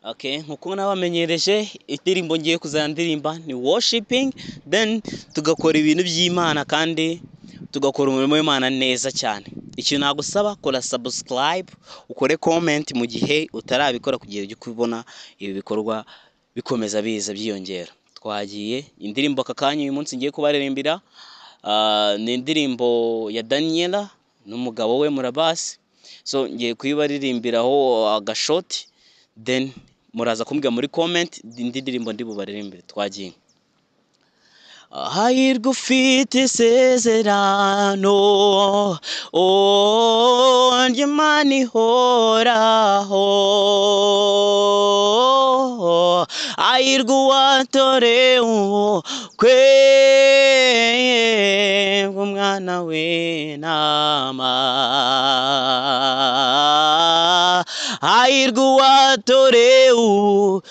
Okay, nkuko nabamenyereje indirimbo ngiye kuzandirimba ni worshiping, then tugakora ibintu by'Imana kandi tugakora umurimo w'Imana neza cyane. Ikintu nagusaba, kora subscribe, ukore comment mu gihe utarabikora kugira ujye kubona ibi bikorwa bikomeza biza byiyongera. Twagiye indirimbo aka kanya uyu munsi ngiye kubaririmbira, ni indirimbo ya Daniela n'umugabo we Murabasi. So ngiye kuyibaririmbiraho agashoti, then muraza kumbwira muri comment indi ndirimbo ndi bubaririmbire. Twagiye. Hahirwa ufite isezerano, ry'Imana ihoraho, hahirwa uwatorewe umwana w'intama, hahirwa uwatorewe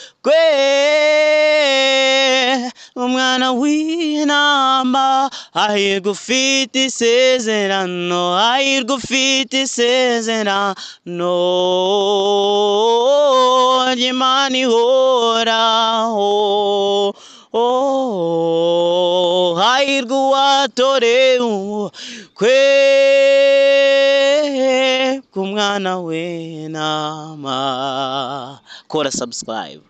umwana w'intama, hahirwa ufite isezerano, hahirwa ufite isezerano ry'Imana ihoraho, hahirwa uwatorewe umwana w'intama. Kora subscribe.